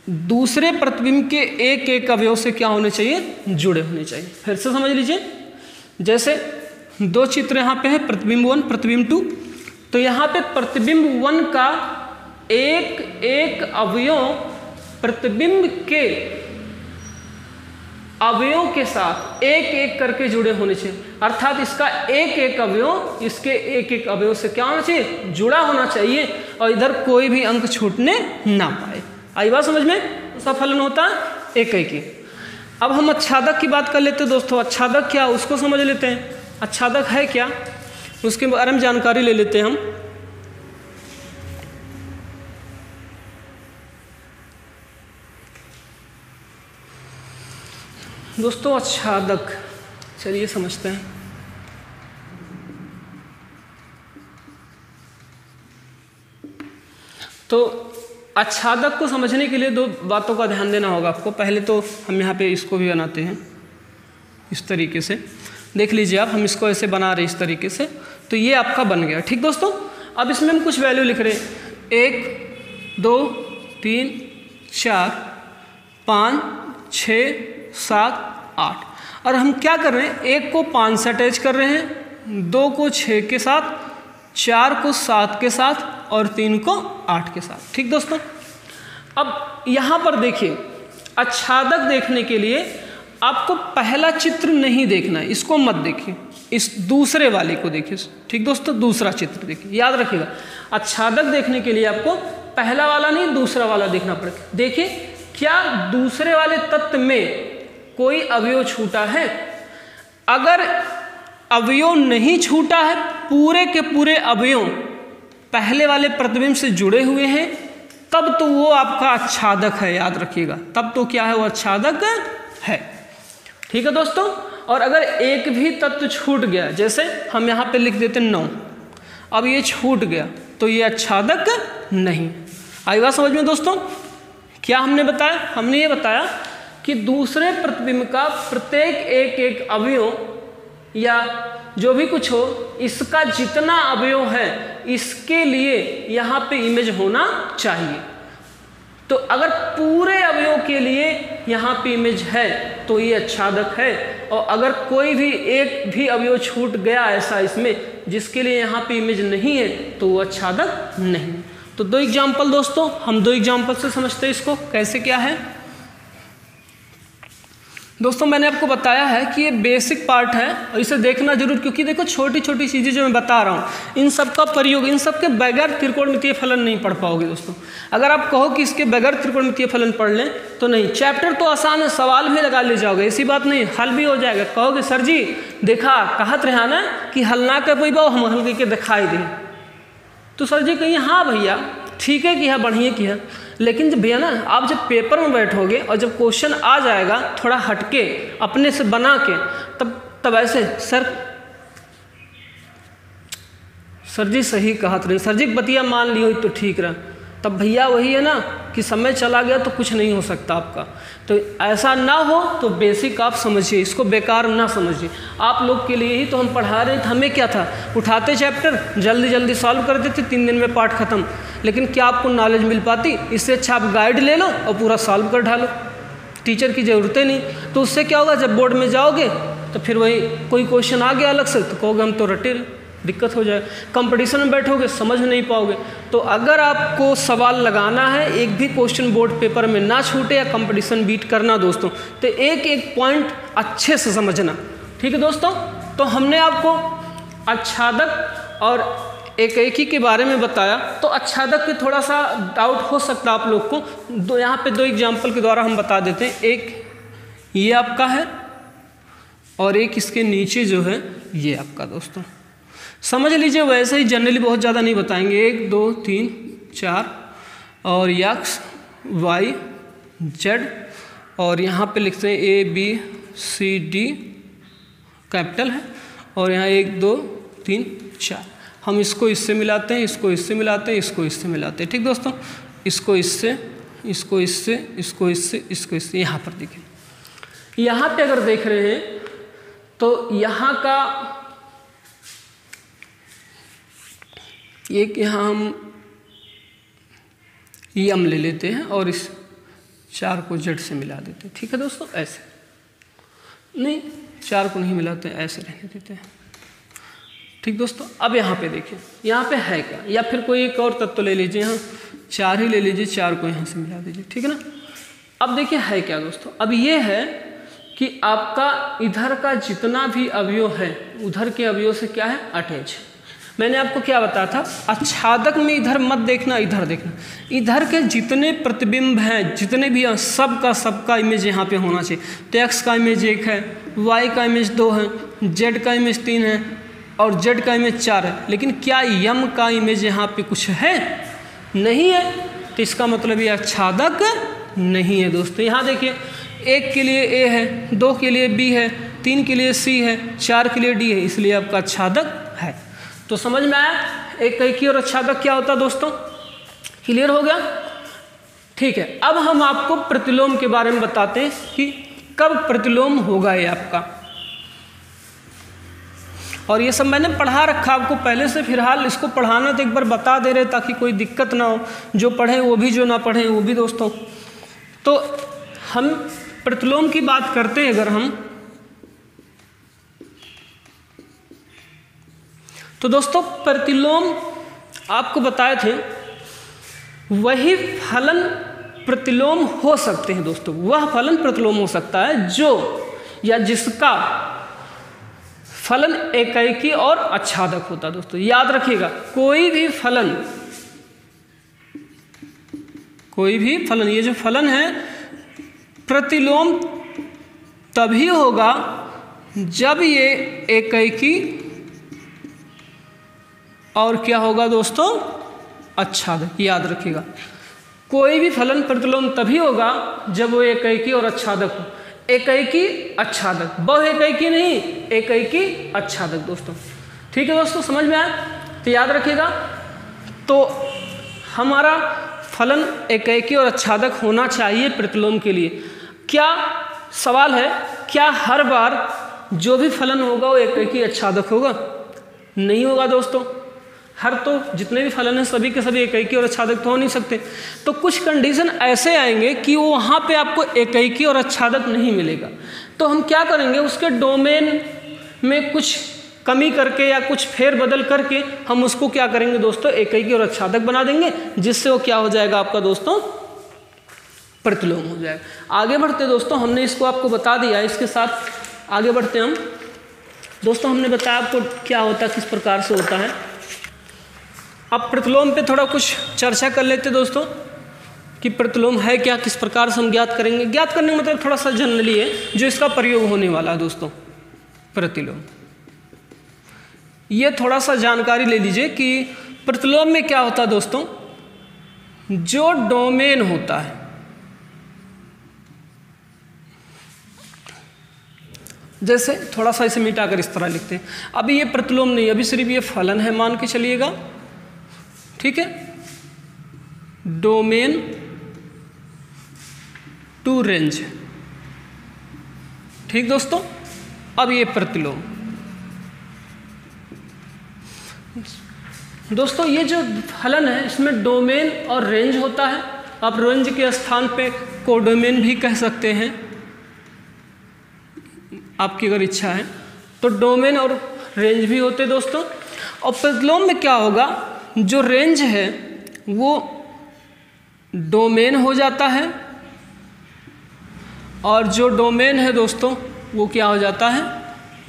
दूसरे प्रतिबिंब के एक एक अवयव से क्या होने चाहिए, जुड़े होने चाहिए। फिर से समझ लीजिए, जैसे दो चित्र यहाँ पे है, प्रतिबिंब 1, प्रतिबिंब 2, तो यहाँ पे प्रतिबिंब 1 का एक एक अवयव प्रतिबिंब के अवयव के साथ एक एक करके जुड़े होने चाहिए, अर्थात इसका एक एक अवयव इसके एक एक अवयव से क्या होना चाहिए, जुड़ा होना चाहिए, और इधर कोई भी अंक छूटने ना पाए। आई बात समझ में? उसका फलन होता है एकैकी। अब हम आच्छादक की बात कर लेते हैं दोस्तों। आच्छादक क्या, उसको समझ लेते हैं। आच्छादक है क्या, उसके बारे में जानकारी ले लेते हैं हम। दोस्तों आच्छादक, चलिए समझते हैं। तो आच्छादक को समझने के लिए दो बातों का ध्यान देना होगा आपको। पहले तो हम यहाँ पे इसको भी बनाते हैं इस तरीके से, देख लीजिए आप, हम इसको ऐसे बना रहे इस तरीके से, तो ये आपका बन गया। ठीक दोस्तों, अब इसमें हम कुछ वैल्यू लिख रहे हैं, 1 2 3 4 5 6 7 8, और हम क्या कर रहे हैं, 1 को 5 से अटैच कर रहे हैं, 2 को 6 के साथ, 4 को 7 के साथ और 3 को 8 के साथ। ठीक दोस्तों, अब यहाँ पर देखिए, आच्छादक देखने के लिए आपको पहला चित्र नहीं देखना है, इसको मत देखिए, इस दूसरे वाले को देखिए। ठीक दोस्तों, दूसरा चित्र देखिए, याद रखिएगा, आच्छादक देखने के लिए आपको पहला वाला नहीं दूसरा वाला देखना पड़ेगा। देखिए, क्या दूसरे वाले तत्व में कोई अवयव छूटा है? अगर अवयव नहीं छूटा है, पूरे के पूरे अवयव पहले वाले प्रतिबिंब से जुड़े हुए हैं, तब तो वो आपका आच्छादक है, याद रखिएगा, तब तो क्या है, वो आच्छादक है। ठीक है दोस्तों, और अगर एक भी तत्व छूट गया, जैसे हम यहाँ पे लिख देते 9, अब ये छूट गया तो ये आच्छादक नहीं। आई बात समझ में दोस्तों? क्या हमने बताया? हमने ये बताया कि दूसरे प्रतिबिंब का प्रत्येक एक एक अवयव या जो भी कुछ हो, इसका जितना अवयव है इसके लिए यहाँ पे इमेज होना चाहिए। तो अगर पूरे अवयव के लिए यहाँ पे इमेज है तो ये आच्छादक है, और अगर कोई भी एक भी अवयव छूट गया ऐसा इसमें जिसके लिए यहाँ पे इमेज नहीं है तो वो आच्छादक नहीं। तो दो एग्जाम्पल दोस्तों, हम दो एग्जाम्पल से समझते हैं इसको कैसे क्या है। दोस्तों मैंने आपको बताया है कि ये बेसिक पार्ट है और इसे देखना जरूर, क्योंकि देखो छोटी छोटी चीज़ें जो मैं बता रहा हूँ इन सब का प्रयोग, इन सब के बगैर त्रिकोणमितीय फलन नहीं पढ़ पाओगे दोस्तों। अगर आप कहो कि इसके बगैर त्रिकोणमितीय फलन पढ़ लें तो नहीं। चैप्टर तो आसान है, सवाल भी लगा ले जाओगे, ऐसी बात नहीं, हल भी हो जाएगा। कहोगे सर जी देखा कहत रहा ना कि हल ना कर पाई हम हल करके दिखाई दें, तो सर जी कहिए हाँ भैया ठीक है कि है, बढ़िया की है। लेकिन जब भैया ना आप जब पेपर में बैठोगे और जब क्वेश्चन आ जाएगा थोड़ा हटके अपने से बना के, तब ऐसे सर जी सही कहा तो नहीं, सर जी बतिया मान ली हो तो ठीक रहा, तब भैया वही है ना कि समय चला गया तो कुछ नहीं हो सकता आपका। तो ऐसा ना हो तो बेसिक आप समझिए, इसको बेकार ना समझिए। आप लोग के लिए ही तो हम पढ़ा रहे थे, हमें क्या था, उठाते चैप्टर जल्दी जल्दी सॉल्व कर देते, 3 दिन में पाठ खत्म। लेकिन क्या आपको नॉलेज मिल पाती? इससे अच्छा आप गाइड ले लो और पूरा सॉल्व कर ढालो, टीचर की ज़रूरतें नहीं। तो उससे क्या होगा, जब बोर्ड में जाओगे तो फिर वही कोई क्वेश्चन आ गया अलग से तो कहोगे हम तो रटे रहे, दिक्कत हो जाए। कंपटीशन में बैठोगे समझ नहीं पाओगे। तो अगर आपको सवाल लगाना है, एक भी क्वेश्चन बोर्ड पेपर में ना छूटे या कंपटीशन बीट करना दोस्तों, तो एक एक पॉइंट अच्छे से समझना, ठीक है दोस्तों। तो हमने आपको आच्छादक और एकैकी के बारे में बताया। तो आच्छादक के थोड़ा सा डाउट हो सकता है आप लोग को, यहाँ पे 2 एग्जाम्पल के द्वारा हम बता देते हैं। एक ये आपका है और एक इसके नीचे जो है ये आपका दोस्तों, समझ लीजिए। वैसे ही जनरली बहुत ज़्यादा नहीं बताएंगे, 1 2 3 4 और एक्स वाई जेड, और यहाँ पे लिखते हैं ABCD कैपिटल है, और यहाँ 1 2 3 4। हम इसको इससे मिलाते हैं, इसको इससे मिलाते हैं, इसको इससे मिलाते हैं, ठीक दोस्तों। इसको इससे, इसको इससे, इसको इससे, इसको इससे। यहाँ पर देखिए, यहाँ पे अगर देख रहे हैं तो यहाँ का एक यहाँ हम यम ले लेते हैं और इस 4 को जेड से मिला देते हैं, ठीक है दोस्तों। ऐसे नहीं, 4 को नहीं मिलाते, ऐसे रहने देते हैं, ठीक दोस्तों। अब यहाँ पे देखिए, यहाँ पे है क्या, या फिर कोई एक और तत्व ले लीजिए, यहाँ 4 ही ले लीजिए, 4 को यहाँ से मिला दीजिए, ठीक है ना। अब देखिए है क्या दोस्तों, अब ये है कि आपका इधर का जितना भी अवयव है उधर के अवयव से क्या है, अटैच। मैंने आपको क्या बताया था, आच्छादक में इधर मत देखना, इधर देखना। इधर के जितने प्रतिबिंब हैं, जितने भी हैं, सबका इमेज यहाँ पे होना चाहिए। तो एक्स का इमेज 1 है, वाई का इमेज 2 है, जेड का इमेज 3 है और जेड का इमेज 4 है। लेकिन क्या यम का इमेज यहाँ पे कुछ है? नहीं है। तो इसका मतलब ये आच्छादक नहीं है दोस्तों। यहाँ देखिए, 1 के लिए A है, 2 के लिए B है, 3 के लिए C है, 4 के लिए D है, इसलिए आपका आच्छादक है। तो समझ में आया एकैकी और आच्छादक क्या होता है दोस्तों? क्लियर हो गया? ठीक है। अब हम आपको प्रतिलोम के बारे में बताते हैं कि कब प्रतिलोम होगा ये आपका, और ये सब मैंने पढ़ा रखा आपको पहले से। फिलहाल इसको पढ़ाना तो एक बार बता दे रहे ताकि कोई दिक्कत ना हो, जो पढ़ें वो भी, जो ना पढ़ें वो भी दोस्तों। तो हम प्रतिलोम की बात करते हैं अगर हम, तो दोस्तों प्रतिलोम आपको बताए थे, वही फलन प्रतिलोम हो सकते हैं दोस्तों। वह फलन प्रतिलोम हो सकता है जो या जिसका फलन एकैकी और आच्छादक होता है दोस्तों। याद रखिएगा, कोई भी फलन, ये जो फलन है प्रतिलोम तभी होगा जब ये एकैकी और क्या होगा दोस्तों, आच्छादक। याद रखिएगा, कोई भी फलन प्रतिलोम तभी होगा जब वो एकैकी और आच्छादक हो। एकैकी आच्छादक, बहु एकैकी नहीं, एकैकी आच्छादक दोस्तों। ठीक है दोस्तों, समझ में आया? तो याद रखिएगा, तो हमारा फलन एकैकी और आच्छादक होना चाहिए प्रतिलोम के लिए। क्या सवाल है, क्या हर बार जो भी फलन होगा वो एकैकी आच्छादक होगा? नहीं होगा दोस्तों। हर तो जितने भी फलन हैं सभी के सभी एकैकी और आच्छादक तो हो नहीं सकते। तो कुछ कंडीशन ऐसे आएंगे कि वो वहाँ पे आपको एकैकी और आच्छादक नहीं मिलेगा। तो हम क्या करेंगे, उसके डोमेन में कुछ कमी करके या कुछ फेरबदल करके हम उसको क्या करेंगे दोस्तों, एकैकी और आच्छादक बना देंगे, जिससे वो क्या हो जाएगा आपका दोस्तों, प्रतिलोम हो जाएगा। आगे बढ़ते दोस्तों, हमने इसको आपको बता दिया, इसके साथ आगे बढ़ते हम दोस्तों। हमने बताया आपको क्या होता है, किस प्रकार से होता है। अब प्रतिलोम पे थोड़ा कुछ चर्चा कर लेते दोस्तों कि प्रतिलोम है क्या, किस प्रकार से हम ज्ञात करेंगे। ज्ञात करने का मतलब थोड़ा सा जनरली है, जो इसका प्रयोग होने वाला है दोस्तों, प्रतिलोम। ये थोड़ा सा जानकारी ले लीजिए कि प्रतिलोम में क्या होता है दोस्तों, जो डोमेन होता है, जैसे थोड़ा सा इसे मिटाकर इस तरह लिखते हैं। अभी ये प्रतिलोम नहीं, अभी सिर्फ ये फलन है मान के चलिएगा, ठीक है। डोमेन टू रेंज, ठीक दोस्तों। अब ये प्रतिलोम दोस्तों, ये जो फलन है इसमें डोमेन और रेंज होता है। आप रेंज के स्थान पे कोडोमेन भी कह सकते हैं, आपकी अगर इच्छा है तो। डोमेन और रेंज भी होते दोस्तों। और प्रतिलोम में क्या होगा, जो रेंज है वो डोमेन हो जाता है, और जो डोमेन है दोस्तों वो क्या हो जाता है,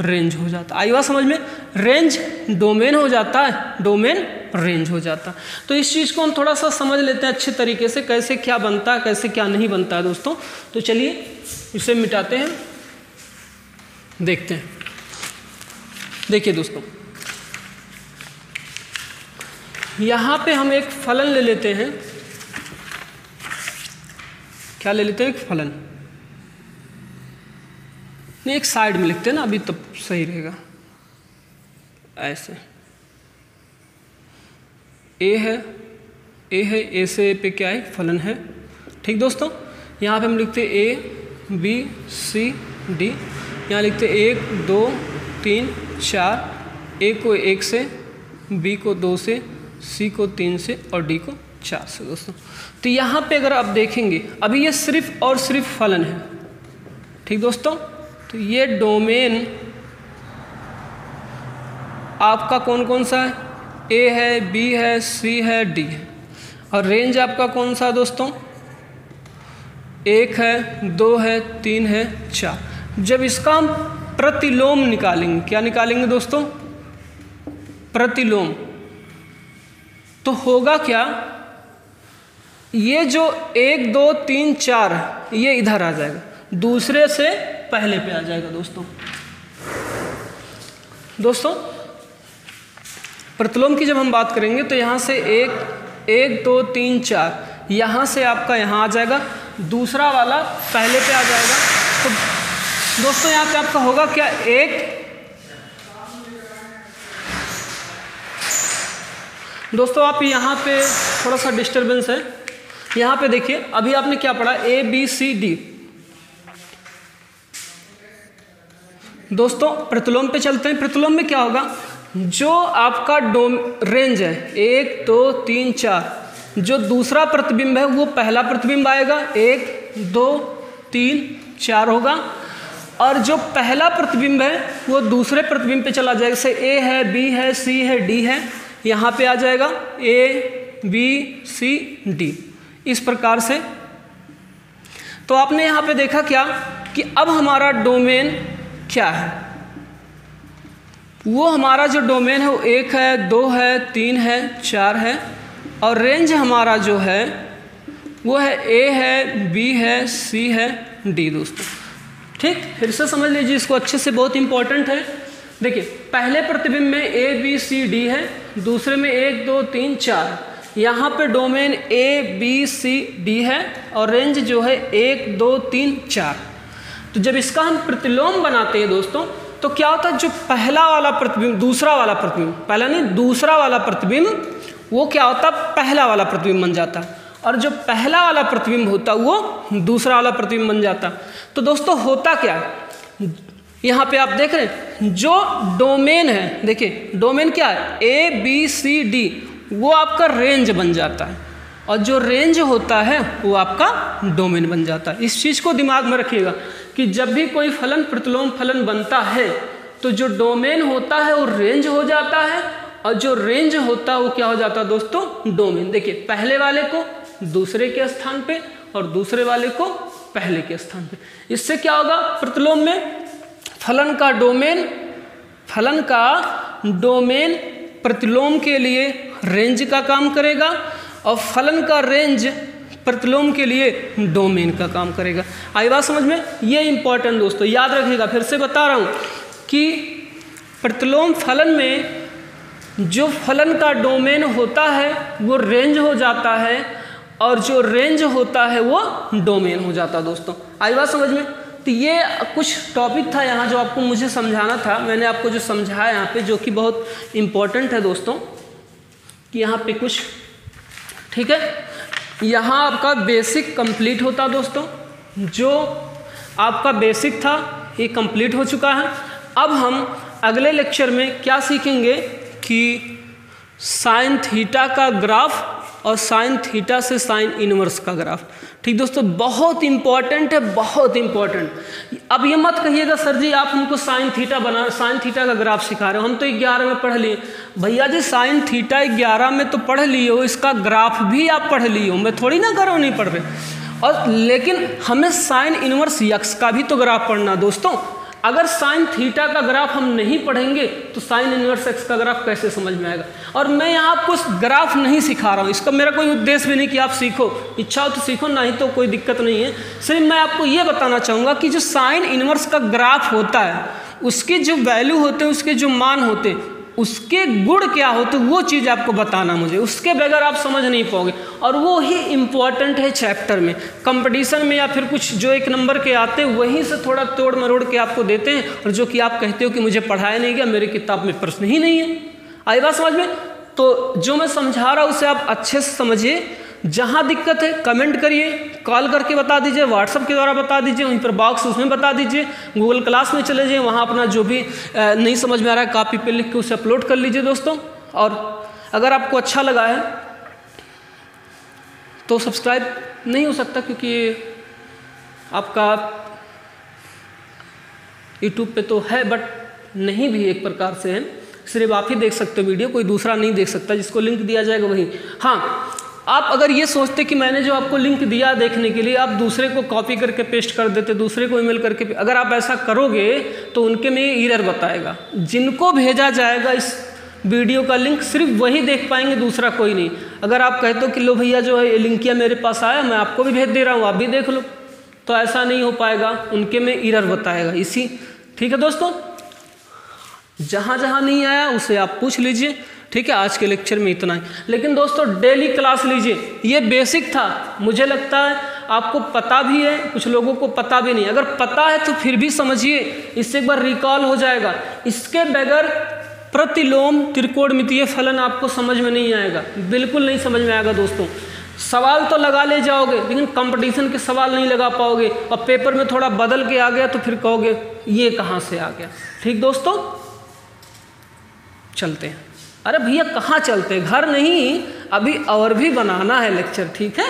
रेंज हो जाता है। आई बात समझ में, रेंज डोमेन हो जाता है, डोमेन रेंज हो जाता है। तो इस चीज़ को हम थोड़ा सा समझ लेते हैं अच्छे तरीके से, कैसे क्या बनता है, कैसे क्या नहीं बनता है दोस्तों। तो चलिए इसे मिटाते हैं, देखते हैं। देखिए दोस्तों, यहाँ पे हम एक फलन ले लेते हैं। क्या ले लेते हैं, एक फलन। नहीं, एक साइड में लिखते हैं ना, अभी तब सही रहेगा। ऐसे ए है, ए से ए पे क्या है, फलन है, ठीक दोस्तों। यहाँ पे हम लिखते हैं ए बी सी डी। यहाँ लिखते 1 2 3 4, ए को 1 से, बी को 2 से, सी को 3 से और डी को 4 से दोस्तों। तो यहाँ पे अगर आप देखेंगे, अभी ये सिर्फ और सिर्फ फलन है, ठीक दोस्तों। तो ये डोमेन आपका कौन कौन सा है, ए है, बी है, सी है, डी है। और रेंज आपका कौन सा है दोस्तों, 1 है, 2 है, 3 है, 4। जब इसका हम प्रतिलोम निकालेंगे, क्या निकालेंगे दोस्तों, प्रतिलोम, तो होगा क्या, ये जो 1 2 3 4 ये इधर आ जाएगा, दूसरे से पहले पे आ जाएगा दोस्तों। दोस्तों प्रतिलोम की जब हम बात करेंगे तो यहाँ से 1 2 3 4 यहाँ से आपका यहाँ आ जाएगा, दूसरा वाला पहले पे आ जाएगा। तो दोस्तों यहाँ पे आपका होगा क्या, 1 दोस्तों आप यहाँ पे थोड़ा सा डिस्टरबेंस है, यहाँ पे देखिए अभी आपने क्या पढ़ा, ए बी सी डी। दोस्तों प्रतिलोम पे चलते हैं। प्रतिलोम में क्या होगा, जो आपका रेंज है 1 2 3 4, जो दूसरा प्रतिबिंब है वो पहला प्रतिबिंब आएगा, 1 2 3 4 होगा। और जो पहला प्रतिबिंब है वो दूसरे प्रतिबिंब पे चला जाएगा, जैसे ए है, बी है, सी है, डी है, यहाँ पे आ जाएगा ए बी सी डी, इस प्रकार से। तो आपने यहाँ पे देखा क्या कि अब हमारा डोमेन क्या है, वो हमारा जो डोमेन है वो 1 है, 2 है, 3 है, 4 है। और रेंज हमारा जो है वो है ए है, बी है, सी है, डी दोस्तों। ठीक, फिर से समझ लीजिए इसको अच्छे से, बहुत इंपॉर्टेंट है। देखिए पहले प्रतिबिंब में ए बी सी डी है, दूसरे में 1 2 3 4, यहाँ पे domain A B C D है और रेंज जो है 1 2 3 4। तो जब इसका हम प्रतिलोम बनाते हैं दोस्तों तो क्या होता है, जो पहला वाला प्रतिबिंब, दूसरा वाला प्रतिबिंब, पहला नहीं दूसरा वाला प्रतिबिंब, वो क्या होता है, पहला वाला प्रतिबिंब बन जाता है। और जो पहला वाला प्रतिबिंब होता वो दूसरा वाला प्रतिबिंब बन जाता। तो दोस्तों होता क्या है, यहाँ पे आप देख रहे हैं जो डोमेन है, देखिए डोमेन क्या है ABCD, वो आपका रेंज बन जाता है, और जो रेंज होता है वो आपका डोमेन बन जाता है। इस चीज़ को दिमाग में रखिएगा कि जब भी कोई फलन प्रतिलोम फलन बनता है तो जो डोमेन होता है वो रेंज हो जाता है, और जो रेंज होता है वो क्या हो जाता है दोस्तों, डोमेन। देखिए पहले वाले को दूसरे के स्थान पे और दूसरे वाले को पहले के स्थान पे। इससे क्या होगा, प्रतिलोम में फलन का डोमेन प्रतिलोम के लिए रेंज का काम करेगा, और फलन का रेंज प्रतिलोम के लिए डोमेन का काम करेगा। आई बात समझ में, ये इंपॉर्टेंट दोस्तों याद रखिएगा। फिर से बता रहा हूँ कि प्रतिलोम फलन में जो फलन का डोमेन होता है वो रेंज हो जाता है, और जो रेंज होता है वो डोमेन हो जाता है दोस्तों। आई बात समझ में। तो ये कुछ टॉपिक था यहाँ जो आपको मुझे समझाना था। मैंने आपको जो समझाया यहाँ पे, जो कि बहुत इम्पोर्टेंट है दोस्तों, कि यहाँ पे कुछ ठीक है, यहाँ आपका बेसिक कंप्लीट होता दोस्तों। जो आपका बेसिक था ये कंप्लीट हो चुका है। अब हम अगले लेक्चर में क्या सीखेंगे कि साइन थीटा का ग्राफ और साइन थीटा से साइन इनवर्स का ग्राफ। ठीक दोस्तों, बहुत इंपॉर्टेंट है, बहुत इंपॉर्टेंट। अब ये मत कहिएगा सर जी आप हमको साइन थीटा का ग्राफ सिखा रहे हो, हम तो 11 में पढ़ लिए। भैया जी साइन थीटा 11 में तो पढ़ लिए हो, इसका ग्राफ भी आप पढ़ लिए हो, मैं थोड़ी ना करो नहीं पढ़ रहे। और लेकिन हमें साइन इनवर्स यक्स का भी तो ग्राफ पढ़ना दोस्तों। अगर साइन थीटा का ग्राफ हम नहीं पढ़ेंगे तो साइन इनवर्स एक्स का ग्राफ कैसे समझ में आएगा। और मैं यहाँ आपको ग्राफ नहीं सिखा रहा हूँ, इसका मेरा कोई उद्देश्य भी नहीं कि आप सीखो, इच्छा हो तो सीखो, नहीं तो कोई दिक्कत नहीं है। सिर्फ मैं आपको ये बताना चाहूँगा कि जो साइन इनवर्स का ग्राफ होता है उसके जो वैल्यू होते हैं, उसके जो मान होते हैं, उसके गुण क्या होते वो चीज़ आपको बताना मुझे, उसके बगैर आप समझ नहीं पाओगे। और वो ही इम्पॉर्टेंट है चैप्टर में, कंपटीशन में या फिर कुछ जो 1 नंबर के आते हैं वहीं से थोड़ा तोड़ मरोड़ के आपको देते हैं, और जो कि आप कहते हो कि मुझे पढ़ाया नहीं गया, मेरी किताब में प्रश्न ही नहीं है। आई बात समझ में। तो जो मैं समझा रहा हूँ उसे आप अच्छे से समझिए। जहाँ दिक्कत है कमेंट करिए, कॉल करके बता दीजिए, व्हाट्सएप के द्वारा बता दीजिए, वहीं पर बॉक्स उसमें बता दीजिए, गूगल क्लास में चले जाइए, वहाँ अपना जो भी नहीं समझ में आ रहा है कॉपी पे लिख के उसे अपलोड कर लीजिए दोस्तों। और अगर आपको अच्छा लगा है तो सब्सक्राइब नहीं हो सकता, क्योंकि आपका यूट्यूब पे तो है बट नहीं भी एक प्रकार से है, सिर्फ आप ही देख सकते हो वीडियो, कोई दूसरा नहीं देख सकता। जिसको लिंक दिया जाएगा वही। हाँ, आप अगर ये सोचते कि मैंने जो आपको लिंक दिया देखने के लिए, आप दूसरे को कॉपी करके पेस्ट कर देते, दूसरे को ईमेल करके, अगर आप ऐसा करोगे तो उनके में ये एरर बताएगा। जिनको भेजा जाएगा इस वीडियो का लिंक सिर्फ वही देख पाएंगे, दूसरा कोई नहीं। अगर आप कहते हो कि लो भैया जो है ये लिंक किया मेरे पास आया, मैं आपको भी भेज दे रहा हूँ, आप भी देख लो, तो ऐसा नहीं हो पाएगा, उनके में एरर बताएगा इसी। ठीक है दोस्तों, जहाँ जहाँ नहीं आया उसे आप पूछ लीजिए। ठीक है, आज के लेक्चर में इतना ही। लेकिन दोस्तों डेली क्लास लीजिए, ये बेसिक था, मुझे लगता है आपको पता भी है, कुछ लोगों को पता भी नहीं। अगर पता है तो फिर भी समझिए, इससे एक बार रिकॉल हो जाएगा। इसके बगैर प्रतिलोम त्रिकोणमितीय फलन आपको समझ में नहीं आएगा, बिल्कुल नहीं समझ में आएगा दोस्तों। सवाल तो लगा ले जाओगे लेकिन कंपटीशन के सवाल नहीं लगा पाओगे, और पेपर में थोड़ा बदल के आ गया तो फिर कहोगे ये कहाँ से आ गया। ठीक दोस्तों, चलते हैं। अरे भैया कहाँ चलते हैं, घर नहीं, अभी और भी बनाना है लेक्चर। ठीक है।